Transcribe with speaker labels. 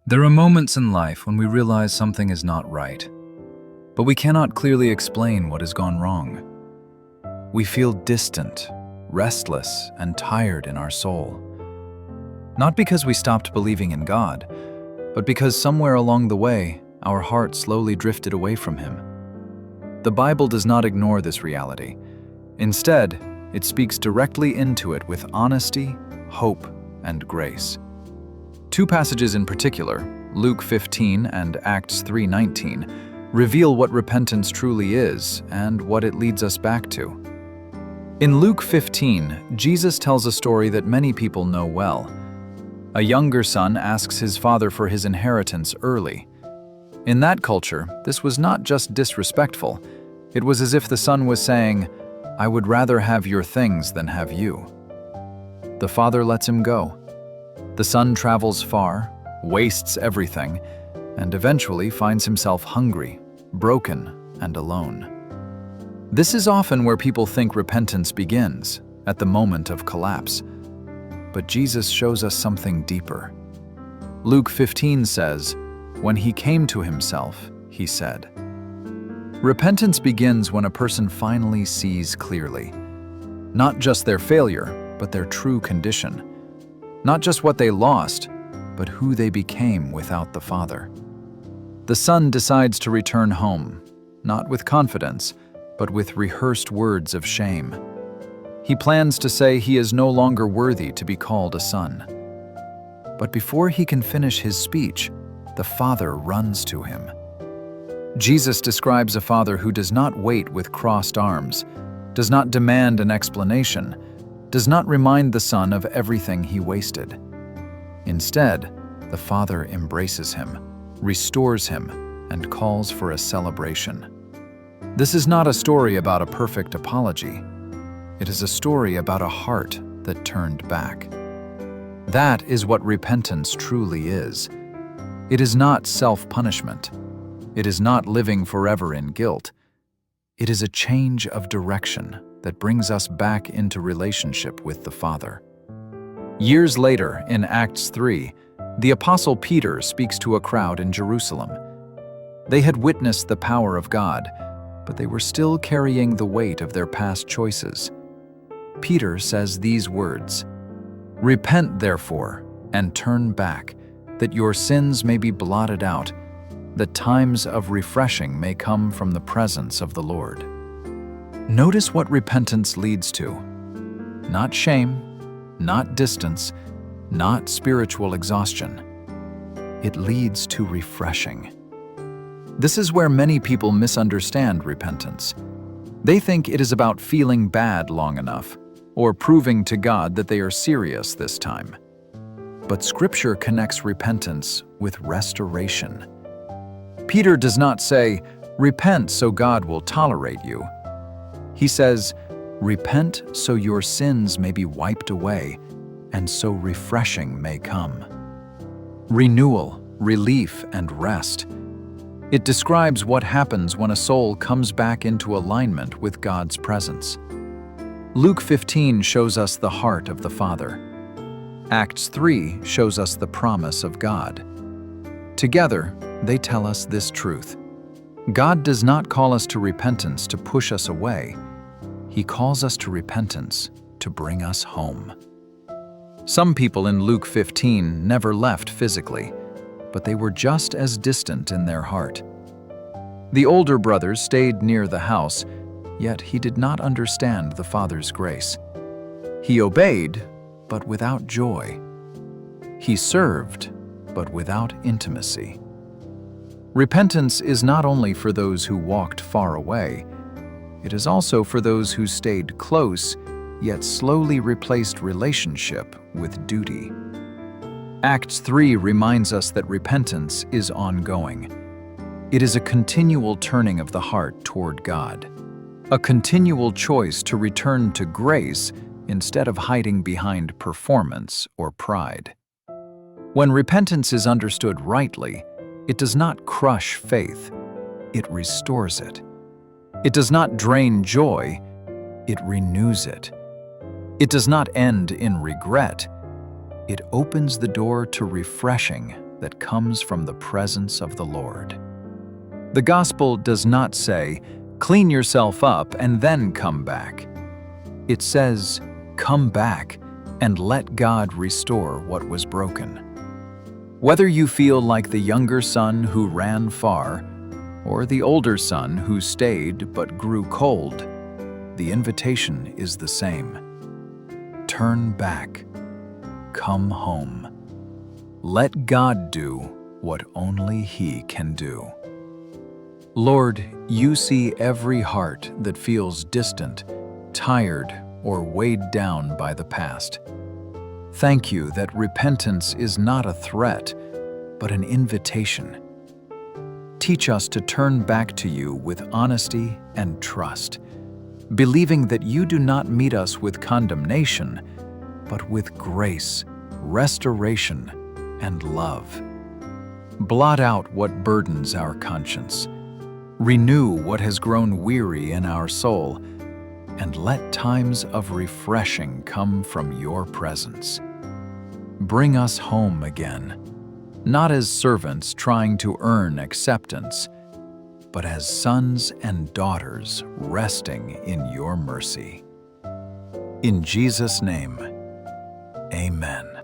Speaker 1: There are moments in life when we realize something is not right, but we cannot clearly explain what has gone wrong. We feel distant, restless, and tired in our soul. Not because we stopped believing in God, but because somewhere along the way, our heart slowly drifted away from Him. The Bible does not ignore this reality. Instead, it speaks directly into it with honesty, hope, and grace. Two passages in particular, Luke 15 and Acts 3:19, reveal what repentance truly is and what it leads us back to. In Luke 15, Jesus tells a story that many people know well. A younger son asks his father for his inheritance early. In that culture, this was not just disrespectful. It was as if the son was saying, "I would rather have your things than have you." The father lets him go. The son travels far, wastes everything, and eventually finds himself hungry, broken, and alone. This is often where people think repentance begins, at the moment of collapse. But Jesus shows us something deeper. Luke 15 says, "When he came to himself, he said." Repentance begins when a person finally sees clearly. Not just their failure, but their true condition. Not just what they lost, but who they became without the Father. The son decides to return home, not with confidence, but with rehearsed words of shame. He plans to say he is no longer worthy to be called a son. But before he can finish his speech, the father runs to him. Jesus describes a father who does not wait with crossed arms, does not demand an explanation, does not remind the son of everything he wasted. Instead, the father embraces him, restores him, and calls for a celebration. This is not a story about a perfect apology. It is a story about a heart that turned back. That is what repentance truly is. It is not self-punishment. It is not living forever in guilt. It is a change of direction that brings us back into relationship with the Father. Years later, in Acts 3, the Apostle Peter speaks to a crowd in Jerusalem. They had witnessed the power of God, but they were still carrying the weight of their past choices. Peter says these words, "Repent, therefore, and turn back, that your sins may be blotted out, that times of refreshing may come from the presence of the Lord." Notice what repentance leads to. Not shame, not distance, not spiritual exhaustion. It leads to refreshing. This is where many people misunderstand repentance. They think it is about feeling bad long enough, or proving to God that they are serious this time. But Scripture connects repentance with restoration. Peter does not say, "Repent so God will tolerate you." He says, "Repent so your sins may be wiped away, and so refreshing may come." Renewal, relief, and rest. It describes what happens when a soul comes back into alignment with God's presence. Luke 15 shows us the heart of the Father. Acts 3 shows us the promise of God. Together, they tell us this truth. God does not call us to repentance to push us away. He calls us to repentance to bring us home. Some people in Luke 15 never left physically, but they were just as distant in their heart. The older brother stayed near the house, yet he did not understand the Father's grace. He obeyed, but without joy. He served, but without intimacy. Repentance is not only for those who walked far away, it is also for those who stayed close, yet slowly replaced relationship with duty. Acts 3 reminds us that repentance is ongoing. It is a continual turning of the heart toward God, a continual choice to return to grace instead of hiding behind performance or pride. When repentance is understood rightly, it does not crush faith, it restores it. It does not drain joy, it renews it. It does not end in regret, it opens the door to refreshing that comes from the presence of the Lord. The gospel does not say, "Clean yourself up and then come back." It says, "Come back and let God restore what was broken." Whether you feel like the younger son who ran far, or the older son who stayed but grew cold, the invitation is the same. Turn back. Come home. Let God do what only He can do. Lord, you see every heart that feels distant, tired, or weighed down by the past. Thank you that repentance is not a threat, but an invitation. Teach us to turn back to you with honesty and trust, believing that you do not meet us with condemnation, but with grace, restoration, and love. Blot out what burdens our conscience. Renew what has grown weary in our soul, and let times of refreshing come from your presence. Bring us home again, not as servants trying to earn acceptance, but as sons and daughters resting in your mercy. In Jesus' name, amen.